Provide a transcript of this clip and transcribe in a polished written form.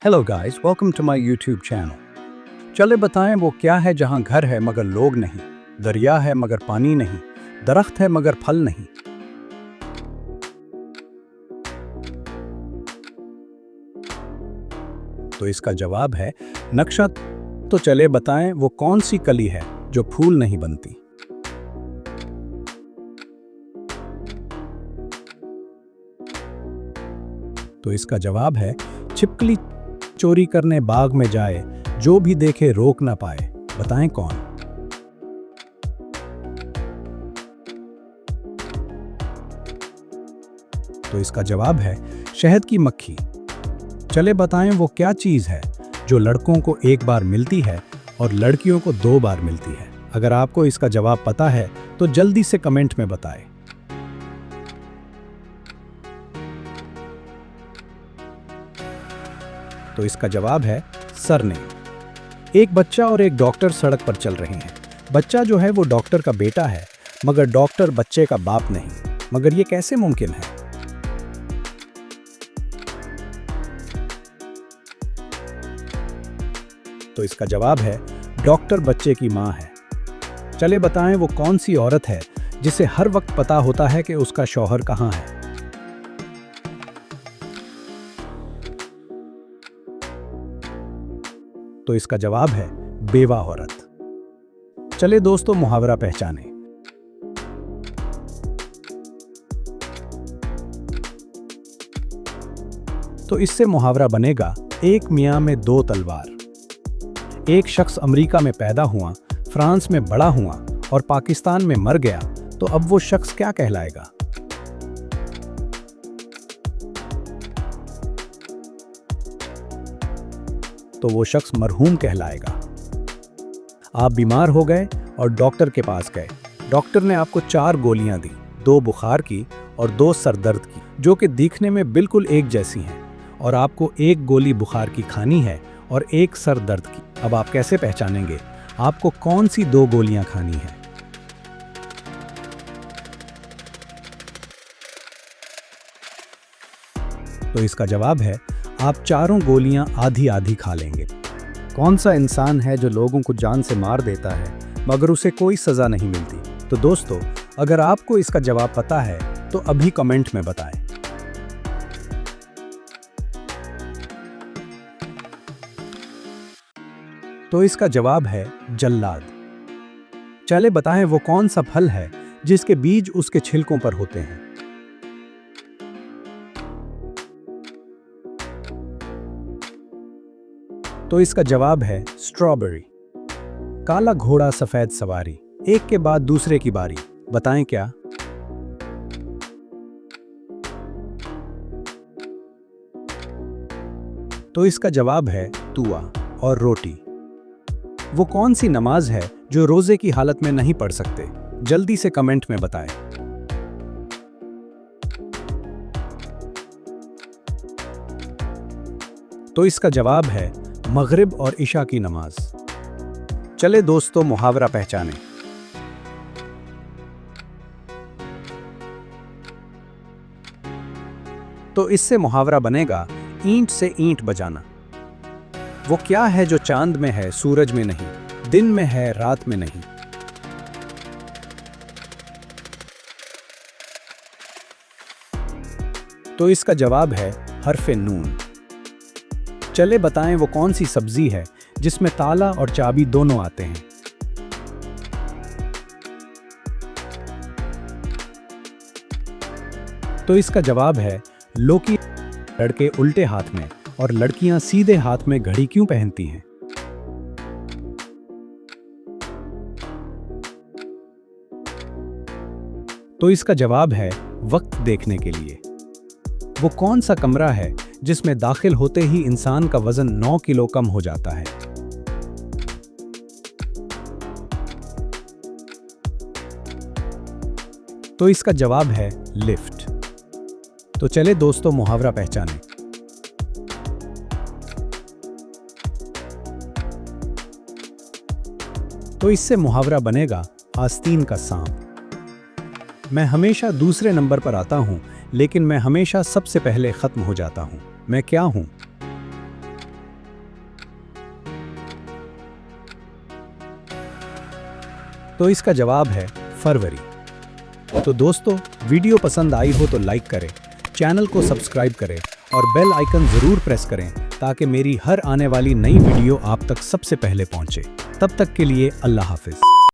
Hello guys, welcome to my YouTube channel. चले बताएं वो क्या है जहां घर है मगर लोग नहीं, दरिया है मगर पानी नहीं, दरख्त है मगर फल नहीं। तो इसका जवाब है नक्शा। तो चले बताएं वो कौन सी कली है जो फूल नहीं बनती। तो इसका जवाब है छिपकली चोरी करने बाग में जाए, जो भी देखे रोक ना पाए। बताएं कौन। तो इसका जवाब है शहद की मक्खी। चले बताएं वो क्या चीज़ है जो लड़कों को एक बार मिलती है और लड़कियों को 2 बार मिलती है। अगर आपको इसका जवाब पता है तो जल्दी से कमेंट में बताएं। तो इसका जवाब है सरने। एक बच्चा और एक डॉक्टर सड़क पर चल रहे हैं। बच्चा जो है वो डॉक्टर का बेटा है, मगर डॉक्टर बच्चे का बाप नहीं। मगर ये कैसे मुमकिन है? तो इसका जवाब है डॉक्टर बच्चे की माँ है। चले बताएं वो कौन सी औरत है जिसे हर वक्त पता होता है कि उसका शौहर कहाँ है। तो इसका जवाब है बेवा औरत। चले दोस्तों मुहावरा पहचाने। तो इससे मुहावरा बनेगा एक मियां में 2 तलवार। एक शख्स अमेरिका में पैदा हुआ, फ्रांस में बड़ा हुआ और पाकिस्तान में मर गया, तो अब वो शख्स क्या कहलाएगा? तो वो शख्स मरहूम कहलाएगा। आप बीमार हो गए और डॉक्टर के पास गए। डॉक्टर ने आपको 4 गोलियां दी, 2 बुखार की और 2 सर दर्द की, जो कि दिखने में बिल्कुल एक जैसी हैं, और आपको 1 गोली बुखार की खानी है और 1 सर दर्द की। अब आप कैसे पहचानेंगे आपको कौन सी 2 गोलियां खानी है? तो इसका जवाब है आप चारों गोलियां आधी आधी खा लेंगे। कौन सा इंसान है जो लोगों को जान से मार देता है मगर उसे कोई सजा नहीं मिलती? तो दोस्तों, अगर आपको इसका जवाब पता है तो अभी कमेंट में बताएं। तो इसका जवाब है जल्लाद। चले बताएं वो कौन सा फल है जिसके बीज उसके छिलकों पर होते हैं। तो इसका जवाब है स्ट्रॉबेरी। काला घोड़ा सफेद सवारी, एक के बाद दूसरे की बारी। बताएं क्या? तो इसका जवाब है तुआ और रोटी। वो कौन सी नमाज है जो रोजे की हालत में नहीं पढ़ सकते? जल्दी से कमेंट में बताएं। तो इसका जवाब है मगरिब और इशा की नमाज। चले दोस्तों मुहावरा पहचाने। तो इससे मुहावरा बनेगा ईंट से ईंट बजाना। वो क्या है जो चांद में है सूरज में नहीं, दिन में है रात में नहीं? तो इसका जवाब है हरफे नून। चले बताएं वो कौन सी सब्जी है जिसमें ताला और चाबी दोनों आते हैं। तो इसका जवाब है लौकी। लड़के उल्टे हाथ में और लड़कियां सीधे हाथ में घड़ी क्यों पहनती हैं? तो इसका जवाब है वक्त देखने के लिए। वो कौन सा कमरा है जिसमें दाखिल होते ही इंसान का वजन 9 किलो कम हो जाता है? तो इसका जवाब है लिफ्ट। तो चले दोस्तों मुहावरा पहचाने। तो इससे मुहावरा बनेगा आस्तीन का सांप। मैं हमेशा दूसरे नंबर पर आता हूं, लेकिन मैं हमेशा सबसे पहले खत्म हो जाता हूं। मैं क्या हूं? तो इसका जवाब है फरवरी। तो दोस्तों, वीडियो पसंद आई हो तो लाइक करें, चैनल को सब्सक्राइब करें और बेल आइकन ज़रूर प्रेस करें ताकि मेरी हर आने वाली नई वीडियो आप तक सबसे पहले पहुंचे। तब तक के लिए अल्लाह हाफिज़।